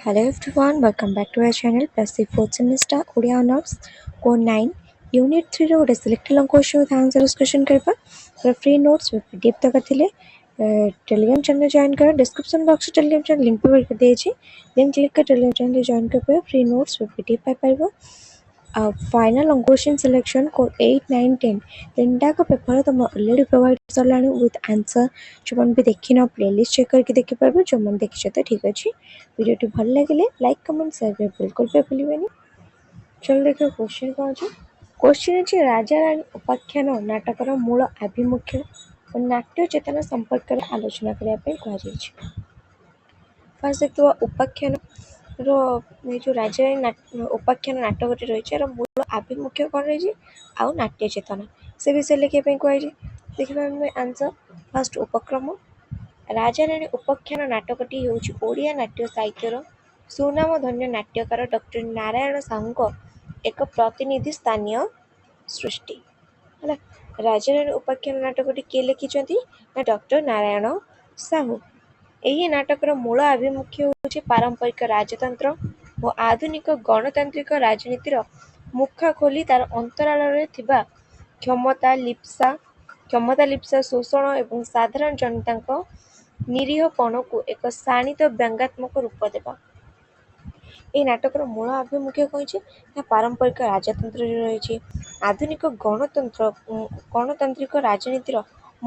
Hello everyone, welcome back to our channel. Plus the fourth semester Odia Honors Core 9 Unit 3 रो ଗୋଟେ selected long question with answer discussion करबा। तो free notes with PDF तक थिले Telegram channel join कर description box में Telegram channel link पे कर दिए छी। लिंक क्लिक कर टेलीग्राम चैनल ज्वाइन कर पे फ्री नोट्स with PDF पाइ परबो। Final long question selection code 8 9 10 तीनटा का पेपर तुम ऑलरेडी प्रोवाइड सरलानी विथ आंसर जो मन भी देखि ना प्लेलिस्ट चेक करके देखि परबो। जो मन देखि तो ठीक अछि। वीडियो भल लगे लाइक कमेंट शेयर कर बिल्कुल भी भूलिबेनी। चल देखो क्वेश्चन कौन है। क्वेश्चन है राजा रानी उपाख्यान नाटकर मूल आभिमुख्य और नाट्य चेतना संपर्क में आलोचना करने फर्स्ट देखो उपाख्यान जो राजा रानी उपाख्यान नाटक रही है मूल आभिमुख्य कौन रही आउ नाट्य चेतना से विषय लिखा कहुई। देखिए आंसर फर्स्ट उपक्रम राजा रानी उपाख्यान नाटकटी होउछि ओडिया नाट्य साहित्यर सुनामधन्य नाट्यकार डॉक्टर नारायण साहू एक प्रतिनिधि स्थानीय सृष्टि है। राजा रानी उपाख्यान नाटकटी किए लिखिछंती ना डॉक्टर नारायण साहू। यही नाटकर मूल आभिमुख्य होउछि पारंपरिक राजतंत्र और आधुनिक गणतांत्रिक राजनीतिर मुखा खोली तार अंतराल थिबा क्षमता लिप्सा शोषण एवं साधारण जनता निरीहपण को एक शाणित व्यंग्यात्मक रूप देवा। এই নাটকର ମୂଳ ଆଭିମୁଖ୍ୟ କହିଛି ନା ପାରମ୍ପରିକ ରାଜତନ୍ତ୍ର ରହିଛି ଆଧୁନିକ ଗଣତାନ୍ତ୍ରିକ ରାଜନୀତିର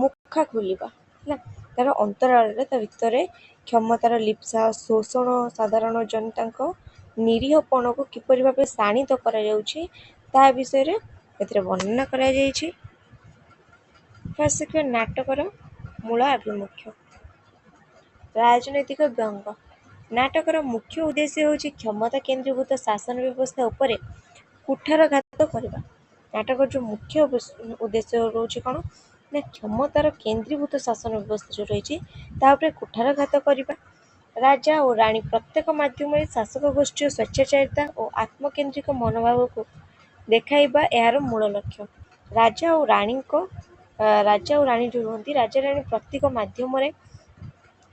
ମୁଖା ଖୋଲିବା ହେଲା। ତାର ଅନ୍ତରାଳରେ ତା ଭିତରେ କ୍ଷମତାର ଲିପ୍ସା ଶୋଷଣ ସାଧାରଣ ଜନତାଙ୍କ ନିରୀହପଣକୁ କିପରି ଭାବେ ଶାଣିତ କରାଯାଉଛି ତା ବିଷୟରେ ଏଥିରେ ବର୍ଣ୍ଣନା କରାଯାଇଛି। ଫାର୍ଷ୍ଟ ଦେଖିବା ନାଟକର ମୂଳ ଆଭିମୁଖ୍ୟ ରାଜନୈତିକ ବ୍ୟଙ୍ଗ। ନାଟକର ମୁଖ୍ୟ ଉଦ୍ଦେଶ୍ୟ ହେଉଛି କ୍ଷମତା କେନ୍ଦ୍ରୀଭୂତ ଶାସନ ବ୍ୟବସ୍ଥା ଉପରେ କୁଠାରଘାତ କରିବା। ନାଟକର ଯେଉଁ ମୁଖ୍ୟ ଉଦ୍ଦେଶ୍ୟ ରହୁଛି କ'ଣ ନା କ୍ଷମତାର କେନ୍ଦ୍ରୀଭୂତ ଶାସନ ବ୍ୟବସ୍ଥା ଯେଉଁ ରହିଛି ତା ଉପରେ କୁଠାରଘାତ କରିବା। ରାଜା ଓ ରାଣୀ ପ୍ରତ୍ୟେକ ମାଧ୍ୟମରେ ଶାସକ ଗୋଷ୍ଠୀର ସ୍ୱେଚ୍ଛାଚାରିତା ଓ ଆତ୍ମକେନ୍ଦ୍ରିକ ମନୋଭାବକୁ ଦେଖାଇବା ଏହାର ମୂଳ ଲକ୍ଷ୍ୟ। ରାଜା ଓ ରାଣୀ ଯେଉଁ ରୁହନ୍ତି ରାଜା ରାଣୀ ପ୍ରତ୍ୟେକ ମାଧ୍ୟମରେ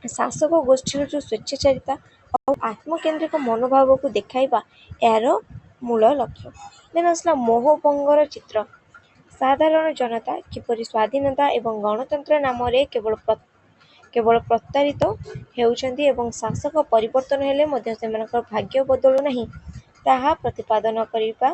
ଶାସକ ଗୋଷ୍ଠୀର ଯେଉଁ ସ୍ୱେଚ୍ଛାଚାରିତା ଆଉ ଆତ୍ମକେନ୍ଦ୍ରିକ ମନୋଭାବକୁ ଦେଖାଇବା ଏହାର ମୂଳ ଲକ୍ଷ୍ୟ। ଦେନ୍ ଆସିଲା ମୋହଭଙ୍ଗର ଚିତ୍ର। ସାଧାରଣ ଜନତା କିପରି ସ୍ୱାଧୀନତା ଏବଂ ଗଣତନ୍ତ୍ର ନାମରେ କେବଳ ପ୍ରତାରିତ ହେଉଛନ୍ତି ଏବଂ ଶାସକ ପରିବର୍ତ୍ତନ ହେଲେ ମଧ୍ୟ ସେମାନଙ୍କର ଭାଗ୍ୟ ବଦଳୁ ନାହିଁ ତାହା ପ୍ରତିପାଦନ କରିବା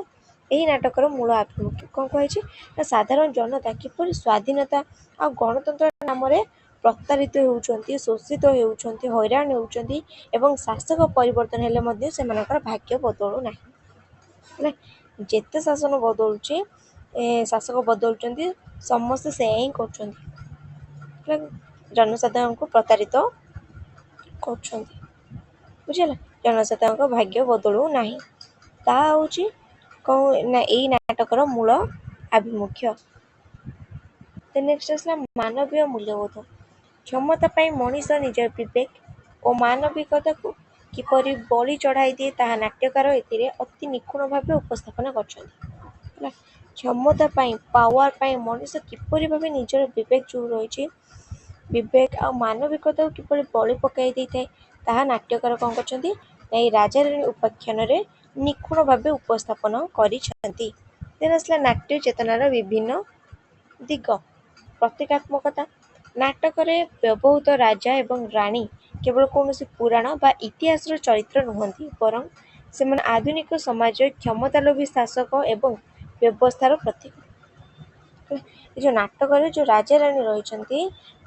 ଏହି ନାଟକର ମୂଳ ଆଭିମୁଖ୍ୟ। କ'ଣ କୁହାଯାଇଛି ନା ସାଧାରଣ ଜନତା କିପରି ସ୍ୱାଧୀନତା ଆଉ ଗଣତନ୍ତ୍ର ନାମରେ ପ୍ରତାରିତ ହେଉଛନ୍ତି ଶୋଷିତ ହେଉଛନ୍ତି ହଇରାଣ ହେଉଛନ୍ତି ଏବଂ ଶାସକ ପରିବର୍ତ୍ତନ ହେଲେ ମଧ୍ୟ ସେମାନଙ୍କର ଭାଗ୍ୟ ବଦଳୁ ନାହିଁ ହେଲା। ଯେତେ ଶାସକ ବଦଳୁଛନ୍ତି ସମସ୍ତେ ସେୟା ହିଁ କରୁଛନ୍ତି ଜନସାଧାରଣଙ୍କୁ ପ୍ରତାରିତ କରୁଛନ୍ତି ବୁଝିଲା। ଜନସାଧାରଣଙ୍କ ଭାଗ୍ୟ ବଦଳୁ ନାହିଁ ତାହା ହେଉଛି କ'ଣ ନା ଏଇ ନାଟକର ମୂଳ ଆଭିମୁଖ୍ୟ। ନେକ୍ସଟ ଆସିଲା ମାନବୀୟ ମୂଲ୍ୟବୋଧ। କ୍ଷମତା ପାଇଁ ମଣିଷ ନିଜର ବିବେକ ଓ ମାନବିକତାକୁ କିପରି ବଳି ଚଢ଼ାଇ ଦିଏ ତାହା ନାଟ୍ୟକାର ଏଥିରେ ଅତି ନିଖୁଣ ଭାବେ ଉପସ୍ଥାପନ କରିଛନ୍ତି ହେଲା। କ୍ଷମତା ପାଇଁ ପାୱାର ପାଇଁ ମଣିଷ କିପରି ଭାବେ ନିଜର ବିବେକ ଯେଉଁ ରହିଛି ବିବେକ ଆଉ ମାନବିକତାକୁ କିପରି ବଳି ପକାଇ ଦେଇଥାଏ ତାହା ନାଟ୍ୟକାର କ'ଣ କରିଛନ୍ତି ନା ଏଇ ରାଜା ରାଣୀ ଉପାଖ୍ୟାନରେ ନିଖୁଣ ଭାବେ ଉପସ୍ଥାପନ କରିଛନ୍ତି। ଦେନ୍ ଆସିଲା ନାଟ୍ୟ ଚେତନାର ବିଭିନ୍ନ ଦିଗ। ପ୍ରତୀକାତ୍ମକତା। ନାଟକରେ ବ୍ୟବହୃତ ରାଜା ଏବଂ ରାଣୀ କେବଳ କୌଣସି ପୁରାଣ ବା ଇତିହାସର ଚରିତ୍ର ନୁହନ୍ତି ବରଂ ସେମାନେ ଆଧୁନିକ ସମାଜର କ୍ଷମତାଲୋଭୀ ଶାସକ ଏବଂ ବ୍ୟବସ୍ଥାର ପ୍ରତୀକ। ଏ ଯେଉଁ ନାଟକରେ ଯେଉଁ ରାଜା ରାଣୀ ରହିଛନ୍ତି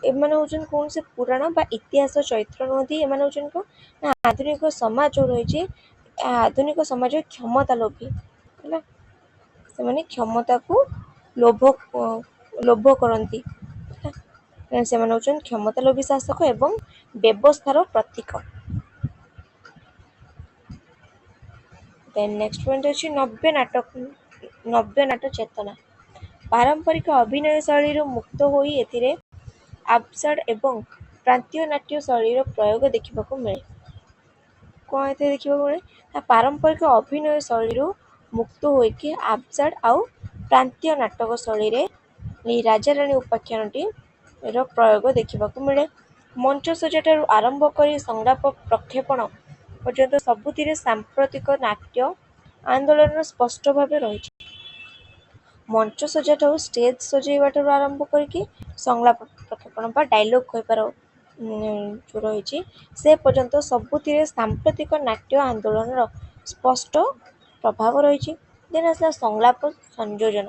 ଏମାନେ ହେଉଛନ୍ତି କୌଣସି ପୁରାଣ ବା ଇତିହାସ ଚରିତ୍ର ନୁହନ୍ତି। ଏମାନେ ହେଉଛନ୍ତି କ'ଣ ନା ଆଧୁନିକ ସମାଜ ଯେଉଁ ରହିଛି ଆଧୁନିକ ସମାଜର କ୍ଷମତା ଲୋଭୀ ହେଲା। ସେମାନେ କ୍ଷମତାକୁ ଲୋଭ କରନ୍ତି। ସେମାନେ ହେଉଛନ୍ତି କ୍ଷମତା ଲୋଭୀ ଶାସକ ଏବଂ ବ୍ୟବସ୍ଥାର ପ୍ରତୀକ। ଦେନ୍ ନେକ୍ସଟ ପଏଣ୍ଟ ଅଛି ନବ୍ୟ ନାଟ ଚେତନା। ପାରମ୍ପରିକ ଅଭିନୟ ଶୈଳୀରୁ ମୁକ୍ତ ହୋଇ ଏଥିରେ ଆବସର୍ଡ ଏବଂ ପ୍ରାନ୍ତୀୟ ନାଟ୍ୟ ଶୈଳୀର ପ୍ରୟୋଗ ଦେଖିବାକୁ ମିଳେ। କ'ଣ ଏଥିରେ ଦେଖିବାକୁ ମିଳେ ନା ପାରମ୍ପରିକ ଅଭିନୟ ଶୈଳୀରୁ ମୁକ୍ତ ହୋଇକି ଆବସର୍ଡ ଆଉ ପ୍ରାନ୍ତୀୟ ନାଟକ ଶୈଳୀରେ ଏହି ରାଜା ରାଣୀ ଉପାଖ୍ୟାନଟିର ପ୍ରୟୋଗ ଦେଖିବାକୁ ମିଳେ। ମଞ୍ଚ ସଜ୍ଜାଠାରୁ ଆରମ୍ଭ କରି ସଂଳାପ ପ୍ରକ୍ଷେପଣ ପର୍ଯ୍ୟନ୍ତ ସବୁଥିରେ ସାମ୍ପ୍ରତିକ ନାଟ୍ୟ ଆନ୍ଦୋଳନର ସ୍ପଷ୍ଟ ଭାବେ ରହିଛି। ମଞ୍ଚ ସଜ୍ଜାଠାରୁ ଷ୍ଟେଜ ସଜେଇବାଠାରୁ ଆରମ୍ଭ କରିକି ସଂଳାପ ପ୍ରକ୍ଷେପଣ ବା ଡାଇଲଗ କହିବାର ଯେଉଁ ରହିଛି ସେ ପର୍ଯ୍ୟନ୍ତ ସବୁଥିରେ ସାମ୍ପ୍ରତିକ ନାଟ୍ୟ ଆନ୍ଦୋଳନର ସ୍ପଷ୍ଟ ପ୍ରଭାବ ରହିଛି। ଦେନ୍ ଆସିଲା ସଂଳାପ ସଂଯୋଜନ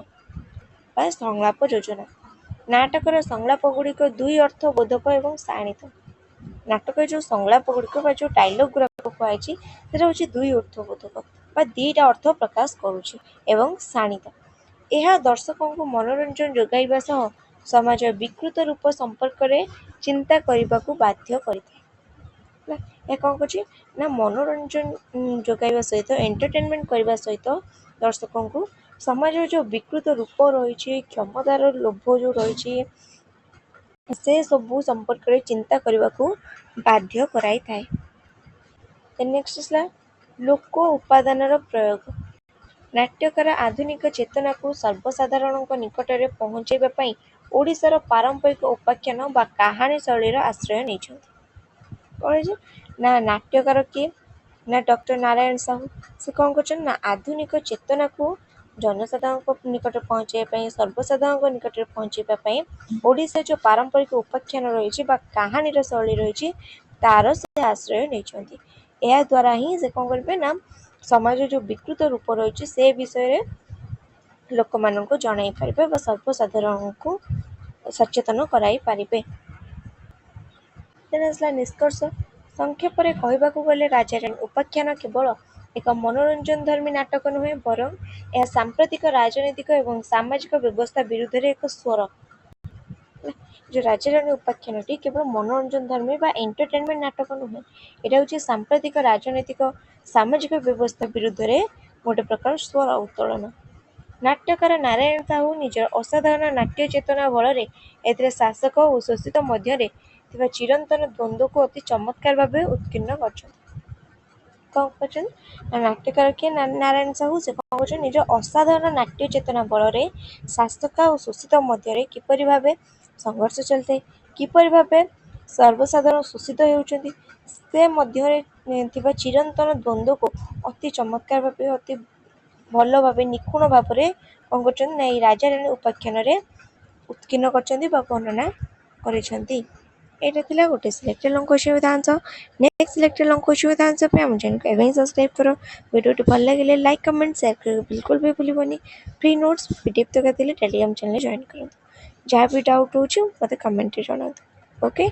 ବା ସଂଳାପ ଯୋଜନା। ନାଟକର ସଂଳାପ ଗୁଡ଼ିକ ଦୁଇ ଅର୍ଥ ବୋଧକ ଏବଂ ଶାଣିତ। ନାଟକରେ ଯେଉଁ ସଂଳାପ ଗୁଡ଼ିକ ବା ଯେଉଁ ଡାଇଲଗ ଗୁଡ଼ାକ କୁହାଯାଇଛି ସେଟା ହେଉଛି ଦୁଇ ଅର୍ଥବୋଧକ ବା ଦୁଇଟା ଅର୍ଥ ପ୍ରକାଶ କରୁଛି ଏବଂ ଶାଣିତ। ଏହା ଦର୍ଶକଙ୍କୁ ମନୋରଞ୍ଜନ ଯୋଗାଇବା ସହ ସମାଜର ବିକୃତ ରୂପ ସମ୍ପର୍କରେ ଚିନ୍ତା କରିବାକୁ ବାଧ୍ୟ କରିଥାଏ। ଏହା କ'ଣ କରୁଛି ନା ମନୋରଞ୍ଜନ ଯୋଗାଇବା ସହିତ ଏଣ୍ଟରଟେନମେଣ୍ଟ କରିବା ସହିତ ଦର୍ଶକଙ୍କୁ ସମାଜର ଯେଉଁ ବିକୃତ ରୂପ ରହିଛି କ୍ଷମତାର ଲୋଭ ଯେଉଁ ରହିଛି ସେ ସବୁ ସମ୍ପର୍କରେ ଚିନ୍ତା କରିବାକୁ ବାଧ୍ୟ କରାଇଥାଏ। ନେକ୍ସଟ ଆସିଲା ଲୋକ ଉପାଦାନର ପ୍ରୟୋଗ। ନାଟ୍ୟକାର ଆଧୁନିକ ଚେତନାକୁ ସର୍ବସାଧାରଣଙ୍କ ନିକଟରେ ପହଞ୍ଚାଇବା ପାଇଁ ଓଡ଼ିଶାର ପାରମ୍ପରିକ ଉପାଖ୍ୟାନ ବା କାହାଣୀ ଶୈଳୀର ଆଶ୍ରୟ ନେଇଛନ୍ତି। କ'ଣ ହେଇଛି ନା ନାଟ୍ୟକାର କିଏ ନା ଡକ୍ଟର ନାରାୟଣ ସାହୁ। ସେ କ'ଣ କରୁଛନ୍ତି ନା ଆଧୁନିକ ଚେତନାକୁ ଜନସାଧାରଣଙ୍କ ନିକଟରେ ପହଞ୍ଚାଇବା ପାଇଁ ସର୍ବସାଧାରଣଙ୍କ ନିକଟରେ ପହଞ୍ଚାଇବା ପାଇଁ ଓଡ଼ିଶାର ଯେଉଁ ପାରମ୍ପରିକ ଉପାଖ୍ୟାନ ରହିଛି ବା କାହାଣୀର ଶୈଳୀ ରହିଛି ତାର ସେ ଆଶ୍ରୟ ନେଇଛନ୍ତି। ଏହା ଦ୍ୱାରା ହିଁ ସେ କ'ଣ କରିବେ ନା ସମାଜର ଯେଉଁ ବିକୃତ ରୂପ ରହିଛି ସେ ବିଷୟରେ ଲୋକମାନଙ୍କୁ ଜଣାଇ ପାରିବେ ବା ସର୍ବସାଧାରଣଙ୍କୁ ସଚେତନ କରାଇ ପାରିବେ। ତେଣୁ ଆସିଲା ନିଷ୍କର୍ଷ। ସଂକ୍ଷେପରେ କହିବାକୁ ଗଲେ ରାଜାରାଣୀ ଉପାଖ୍ୟାନ କେବଳ ଏକ ମନୋରଞ୍ଜନଧର୍ମୀ ନାଟକ ନୁହେଁ ବରଂ ଏହା ସାମ୍ପ୍ରତିକ ରାଜନୈତିକ ଏବଂ ସାମାଜିକ ବ୍ୟବସ୍ଥା ବିରୁଦ୍ଧରେ ଏକ ସ୍ୱର। ଯେଉଁ ରାଜାରାଣୀ ଉପାଖ୍ୟାନଟି କେବଳ ମନୋରଞ୍ଜନଧର୍ମୀ ବା ଏଣ୍ଟରଟେନମେଣ୍ଟ ନାଟକ ନୁହେଁ, ଏଇଟା ହେଉଛି ସାମ୍ପ୍ରତିକ ରାଜନୈତିକ ସାମାଜିକ ବ୍ୟବସ୍ଥା ବିରୁଦ୍ଧରେ ଗୋଟେ ପ୍ରକାର ସ୍ୱର ଉତ୍ତୋଳନ। ନାଟ୍ୟକାର ନାରାୟଣ ସାହୁ ନିଜର ଅସାଧାରଣ ନାଟ୍ୟ ଚେତନା ବଳରେ ଏଥିରେ ଶାସକ ଓ ଶୋଷିତ ମଧ୍ୟରେ ଥିବା ଚିରନ୍ତନ ଦ୍ୱନ୍ଦ୍ୱକୁ ଅତି ଚମତ୍କାର ଭାବେ ଉତ୍କୀର୍ଣ୍ଣ କରିଛନ୍ତି। କ'ଣ କରିଛନ୍ତି ନା ନାଟ୍ୟକାର କିଏ ନାରାୟଣ ସାହୁ ସେ କ'ଣ କରୁଛନ୍ତି ନିଜ ଅସାଧାରଣ ନାଟ୍ୟ ଚେତନା ବଳରେ ଶାସକ ଓ ଶୋଷିତ ମଧ୍ୟରେ କିପରି ଭାବେ ସଂଘର୍ଷ ଚାଲିଥାଏ, କିପରି ଭାବେ ସର୍ବସାଧାରଣ ଶୋଷିତ ହେଉଛନ୍ତି ସେ ମଧ୍ୟରେ ଥିବା ଚିରନ୍ତନ ଦ୍ୱନ୍ଦ୍ୱକୁ ଅତି ଚମତ୍କାର ଭାବେ ଅତି ଭଲ ଭାବେ ନିଖୁଣ ଭାବରେ କ'ଣ କରୁଛନ୍ତି ନା ଏଇ ରାଜାରାଣୀ ଉପାଖ୍ୟାନରେ ଉତ୍କୀର୍ଣ୍ଣ କରିଛନ୍ତି ବା ବର୍ଣ୍ଣନା କରିଛନ୍ତି। ଏଇଟା ଥିଲା ଗୋଟେ selected long question with answer. Next selected long question with answer ପାଇଁ ଆମ ଚ୍ୟାନେଲକୁ ଏବେ ହିଁ ସବସ୍କ୍ରାଇବ୍ କର। ଭିଡ଼ିଓଟି ଭଲ ଲାଗିଲେ ଲାଇକ୍ କମେଣ୍ଟ ସେୟାର କରିବାକୁ ବିଲକୁଲ ବି ଭୁଲିବନି। ଫ୍ରି ନୋଟ୍ସ PDF ଦରକାର ଥିଲେ ଟେଲିଗ୍ରାମ ଚ୍ୟାନେଲ ଜଏନ୍ କରନ୍ତୁ। ଯାହା ବି ଡାଉଟ୍ ହେଉଛି ମୋତେ କମେଣ୍ଟରେ ଜଣାନ୍ତୁ। ଓକେ।